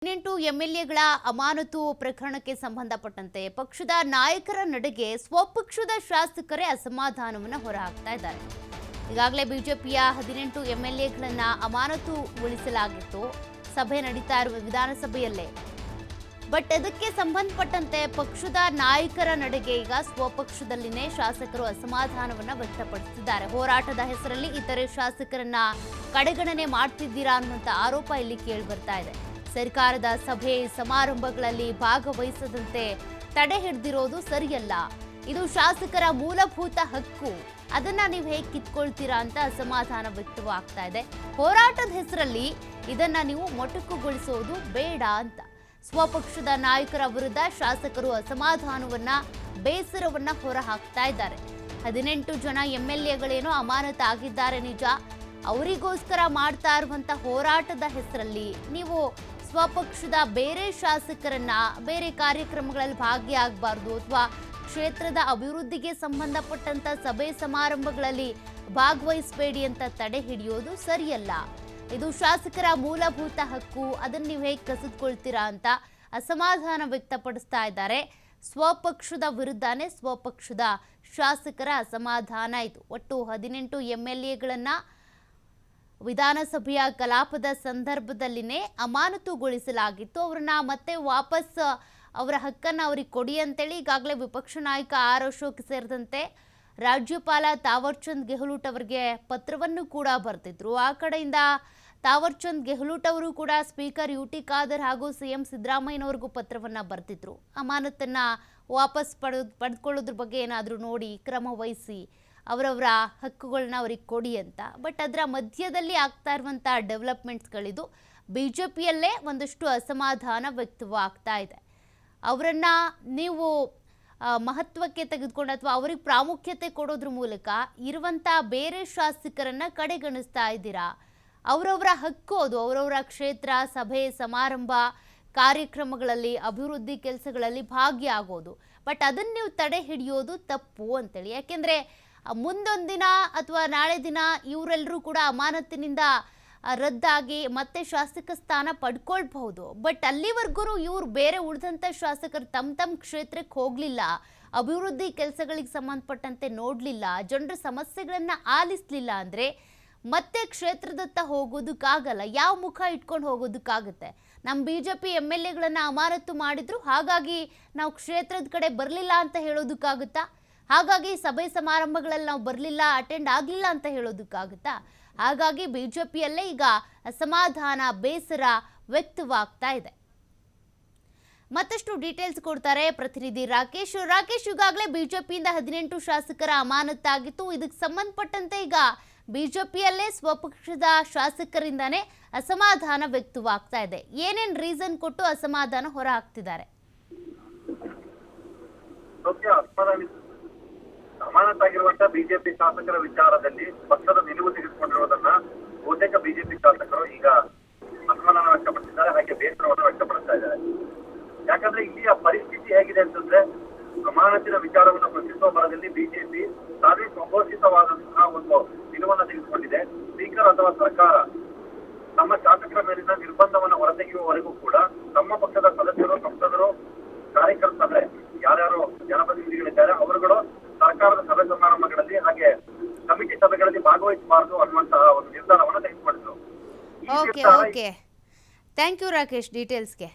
18 ಎಂಎಲ್ಎಗಳ ಅಮಾನತು ಪ್ರಕರಣಕ್ಕೆ ಸಂಬಂಧಪಟ್ಟಂತೆ ಪಕ್ಷದ ನಾಯಕರ ನಡೆಗೆ ಸ್ವಪಕ್ಷದ ಶಾಸಕರೇ ಅಸಮಾಧಾನವನ್ನು ಹೊರಹಾಕ್ತಾ ಇದ್ದಾರೆ. ಈಗಾಗಲೇ ಬಿಜೆಪಿಯ 18 ಎಂಎಲ್ಎಗಳನ್ನ ಅಮಾನತುಗೊಳಿಸಲಾಗಿತ್ತು. ಸಭೆ ನಡೀತಾ ಇರುವ ವಿಧಾನಸಭೆಯಲ್ಲೇ. ಬಟ್ ಇದಕ್ಕೆ ಸಂಬಂಧಪಟ್ಟಂತೆ ಪಕ್ಷದ ನಾಯಕರ ನಡೆಗೆ ಈಗ ಸ್ವಪಕ್ಷದಲ್ಲಿನೇ ಶಾಸಕರು ಅಸಮಾಧಾನವನ್ನ ವ್ಯಕ್ತಪಡಿಸಿದ್ದಾರೆ. ಹೋರಾಟದ ಹೆಸರಲ್ಲಿ ಇತರೆ ಶಾಸಕರನ್ನ ಕಡೆಗಣನೆ ಮಾಡ್ತಿದ್ದೀರಾ ಅನ್ನುವಂತ ಆರೋಪ ಇಲ್ಲಿ ಕೇಳಿ ಬರ್ತಾ ಇದೆ. ಸರ್ಕಾರದ ಸಭೆ ಸಮಾರಂಭಗಳಲ್ಲಿ ಭಾಗವಹಿಸದಂತೆ ತಡೆ ಹಿಡಿದಿರೋದು ಸರಿಯಲ್ಲ. ಇದು ಶಾಸಕರ ಮೂಲಭೂತ ಹಕ್ಕು. ಅದನ್ನ ನೀವು ಹೇಗೆ ಕಿತ್ಕೊಳ್ತೀರಾ ಅಂತ ಅಸಮಾಧಾನ ವ್ಯಕ್ತವಾಗ್ತಾ ಇದೆ. ಹೋರಾಟದ ಹೆಸರಲ್ಲಿ ಇದನ್ನ ನೀವು ಮೊಟಕುಗೊಳಿಸೋದು ಬೇಡ ಅಂತ ಸ್ವಪಕ್ಷದ ನಾಯಕರ ವಿರುದ್ಧ ಶಾಸಕರು ಅಸಮಾಧಾನವನ್ನ ಬೇಸರವನ್ನ ಹೊರಹಾಕ್ತಾ ಇದ್ದಾರೆ. 18 ಜನ ಎಂಎಲ್ಎಗಳೇನೋ ಅಮಾನತಾಗಿದ್ದಾರೆ ನಿಜ. ಅವರಿಗೋಸ್ಕರ ಮಾಡ್ತಾ ಇರುವಂತ ಹೋರಾಟದ ಹೆಸರಲ್ಲಿ ನೀವು ಸ್ವಪಕ್ಷದ ಬೇರೆ ಶಾಸಕರನ್ನ ಬೇರೆ ಕಾರ್ಯಕ್ರಮಗಳಲ್ಲಿ ಭಾಗಿಯಾಗಬಾರ್ದು ಅಥವಾ ಕ್ಷೇತ್ರದ ಅಭಿವೃದ್ಧಿಗೆ ಸಂಬಂಧಪಟ್ಟಂತ ಸಭೆ ಸಮಾರಂಭಗಳಲ್ಲಿ ಭಾಗವಹಿಸಬೇಡಿ ಅಂತ ತಡೆ ಹಿಡಿಯೋದು ಸರಿಯಲ್ಲ. ಇದು ಶಾಸಕರ ಮೂಲಭೂತ ಹಕ್ಕು. ಅದನ್ನು ನೀವು ಹೇಗೆ ಕಸಿದುಕೊಳ್ತೀರಾ ಅಂತ ಅಸಮಾಧಾನ ವ್ಯಕ್ತಪಡಿಸ್ತಾ ಇದ್ದಾರೆ. ಸ್ವಪಕ್ಷದ ವಿರುದ್ಧನೇ ಸ್ವಪಕ್ಷದ ಶಾಸಕರ ಅಸಮಾಧಾನ ಇದು. ಒಟ್ಟು 18 ಎಂಎಲ್ಎಗಳನ್ನ ವಿಧಾನಸಭೆಯ ಕಲಾಪದ ಸಂದರ್ಭದಲ್ಲಿನೇ ಅಮಾನತುಗೊಳಿಸಲಾಗಿತ್ತು. ಅವರನ್ನ ಮತ್ತೆ ವಾಪಸ್ ಅವರ ಹಕ್ಕನ್ನು ಅವ್ರಿಗೆ ಕೊಡಿ ಅಂತೇಳಿ ಈಗಾಗಲೇ ವಿಪಕ್ಷ ನಾಯಕ ಆರ್ ಅಶೋಕ್ ಸೇರಿದಂತೆ ರಾಜ್ಯಪಾಲ ತಾವರ್ ಚಂದ್ ಗೆಹ್ಲೋಟ್ ಅವರಿಗೆ ಪತ್ರವನ್ನು ಕೂಡ ಬರೆದಿದ್ರು. ಆ ಕಡೆಯಿಂದ ತಾವರ್ ಚಂದ್ ಗೆಹ್ಲೋಟ್ ಅವರು ಕೂಡ ಸ್ಪೀಕರ್ ಯುಟಿ ಖಾದರ್ ಹಾಗೂ ಸಿಎಂ ಸಿದ್ದರಾಮಯ್ಯನವರಿಗೂ ಪತ್ರವನ್ನು ಬರೆದಿದ್ರು. ಅಮಾನತನ್ನ ವಾಪಸ್ ಪಡೆದುಕೊಳ್ಳೋದ್ರ ಬಗ್ಗೆ ಏನಾದರೂ ನೋಡಿ ಕ್ರಮ ವಹಿಸಿ ಅವರವರ ಹಕ್ಕುಗಳನ್ನ ಅವ್ರಿಗೆ ಕೊಡಿ ಅಂತ. ಬಟ್ ಅದರ ಮಧ್ಯದಲ್ಲಿ ಆಗ್ತಾ ಇರುವಂಥ ಡೆವಲಪ್ಮೆಂಟ್ಸ್ಗಳಿದು. ಬಿಜೆಪಿಯಲ್ಲೇ ಒಂದಷ್ಟು ಅಸಮಾಧಾನ ವ್ಯಕ್ತವಾಗ್ತಾ ಇದೆ. ಅವರನ್ನ ನೀವು ಮಹತ್ವಕ್ಕೆ ತೆಗೆದುಕೊಂಡು ಅಥವಾ ಅವ್ರಿಗೆ ಪ್ರಾಮುಖ್ಯತೆ ಕೊಡೋದ್ರ ಮೂಲಕ ಇರುವಂಥ ಬೇರೆ ಶಾಸಕರನ್ನ ಕಡೆಗಣಿಸ್ತಾ ಇದ್ದೀರಾ. ಅವರವರ ಹಕ್ಕು ಅದು. ಅವರವರ ಕ್ಷೇತ್ರ ಸಭೆ ಸಮಾರಂಭ ಕಾರ್ಯಕ್ರಮಗಳಲ್ಲಿ ಅಭಿವೃದ್ಧಿ ಕೆಲಸಗಳಲ್ಲಿ ಭಾಗಿಯಾಗೋದು. ಬಟ್ ಅದನ್ನು ನೀವು ತಡೆ ಹಿಡಿಯೋದು ತಪ್ಪು ಅಂತೇಳಿ. ಯಾಕೆಂದರೆ ಮುಂದೊಂದು ದಿನ ಅಥವಾ ನಾಳೆ ದಿನ ಇವರೆಲ್ಲರೂ ಕೂಡ ಅಮಾನತಿನಿಂದ ರದ್ದಾಗಿ ಮತ್ತೆ ಶಾಸಕ ಸ್ಥಾನ ಪಡ್ಕೊಳ್ಬಹುದು. ಬಟ್ ಅಲ್ಲಿವರೆಗೂ ಇವ್ರು ಬೇರೆ ಉಳಿದಂಥ ಶಾಸಕರು ತಮ್ಮ ಕ್ಷೇತ್ರಕ್ಕೆ ಹೋಗಲಿಲ್ಲ, ಅಭಿವೃದ್ಧಿ ಕೆಲಸಗಳಿಗೆ ಸಂಬಂಧಪಟ್ಟಂತೆ ನೋಡಲಿಲ್ಲ, ಜನರ ಸಮಸ್ಯೆಗಳನ್ನು ಆಲಿಸಲಿಲ್ಲ ಅಂದರೆ ಮತ್ತೆ ಕ್ಷೇತ್ರದತ್ತ ಹೋಗೋದಕ್ಕಾಗಲ್ಲ. ಯಾವ ಮುಖ ಇಟ್ಕೊಂಡು ಹೋಗೋದಕ್ಕಾಗುತ್ತೆ? ನಮ್ಮ ಬಿಜೆಪಿ ಎಂಎಲ್ಎಗಳನ್ನು ಅಮಾನತು ಮಾಡಿದ್ರು, ಹಾಗಾಗಿ ನಾವು ಕ್ಷೇತ್ರದ ಕಡೆ ಬರಲಿಲ್ಲ ಅಂತ ಹೇಳೋದಕ್ಕಾಗುತ್ತಾ? ಹಾಗಾಗಿ ಸಭೆ ಸಮಾರಂಭಗಳಲ್ಲಿ ನಾವು ಬರಲಿಲ್ಲ, ಅಟೆಂಡ್ ಆಗಲಿಲ್ಲ ಅಂತ ಹೇಳೋದಕ್ಕಾಗುತ್ತಾ? ಹಾಗಾಗಿ ಬಿಜೆಪಿಯಲ್ಲೇ ಈಗ ಅಸಮಾಧಾನ ಬೇಸರ ವ್ಯಕ್ತವಾಗ್ತಾ ಇದೆ. ಮತ್ತಷ್ಟು ಡೀಟೇಲ್ಸ್ ಕೊಡ್ತಾರೆ ಪ್ರತಿನಿಧಿ ರಾಕೇಶ್. ಈಗಾಗಲೇ ಬಿಜೆಪಿಯಿಂದ 18 ಶಾಸಕರ ಅಮಾನತಾಗಿತ್ತು. ಇದಕ್ಕೆ ಸಂಬಂಧಪಟ್ಟಂತೆ ಈಗ ಬಿಜೆಪಿಯಲ್ಲೇ ಸ್ವಪಕ್ಷದ ಶಾಸಕರಿಂದಾನೇ ಅಸಮಾಧಾನ ವ್ಯಕ್ತವಾಗ್ತಾ ಇದೆ. ಏನೇನ್ ರೀಸನ್ ಕೊಟ್ಟು ಅಸಮಾಧಾನ ಹೊರ ಹಾಕ್ತಿದ್ದಾರೆ? ಅಮಾನತಾಗಿರುವಂತಹ ಬಿಜೆಪಿ ಶಾಸಕರ ವಿಚಾರದಲ್ಲಿ ಪಕ್ಷದ ನಿಲುವು ತೆಗೆದುಕೊಂಡಿರುವುದನ್ನ ಬಹುತೇಕ ಬಿಜೆಪಿ ಶಾಸಕರು ಈಗ ಅಸಮಾಧಾನ ವ್ಯಕ್ತಪಡಿಸಿದ್ದಾರೆ, ಹಾಗೆ ಬೇಸರವನ್ನು ವ್ಯಕ್ತಪಡಿಸ್ತಾ ಇದ್ದಾರೆ. ಯಾಕಂದ್ರೆ ಇಲ್ಲಿಯ ಪರಿಸ್ಥಿತಿ ಹೇಗಿದೆ ಅಂತಂದ್ರೆ, ಅಮಾನತಿನ ವಿಚಾರವನ್ನು ಪ್ರಶ್ನಿಸುವ ಭರದಲ್ಲಿ ಬಿಜೆಪಿ ತಾವೇ ಸ್ವಘೋಷಿತವಾದಂತಹ ಒಂದು ನಿಲುವನ್ನು ತೆಗೆದುಕೊಂಡಿದೆ. ಸ್ಪೀಕರ್ ಅಥವಾ ಸರ್ಕಾರ ತಮ್ಮ ಶಾಸಕರ ಮೇಲಿನ ನಿರ್ಬಂಧವನ್ನು ಹೊರತೆಗೆಯುವವರೆಗೂ ಕೂಡ ತಮ್ಮ ಪಕ್ಷದ ಸದಸ್ಯರು, ಸಂಸದರು, ಕಾರ್ಯಕರ್ತರು, ಯಾರ್ಯಾರು ಜನಪ್ರತಿನಿಧಿಗಳಿದ್ದಾರೆ ಅವರುಗಳು ಸರ್ಕಾರದ ಸಭೆ ಸಮಾರಂಭಗಳಲ್ಲಿ ಹಾಗೆ ಕಮಿಟಿ ಸಭೆಗಳಲ್ಲಿ ಭಾಗವಹಿಸಬಾರದು ಅನ್ನುವಂತಹ ಒಂದು ನಿರ್ಧಾರವನ್ನು ತೆಗೆದುಕೊಂಡಿದ್ರು. Thank you Rakesh ಡೀಟೇಲ್ಸ್ಗೆ.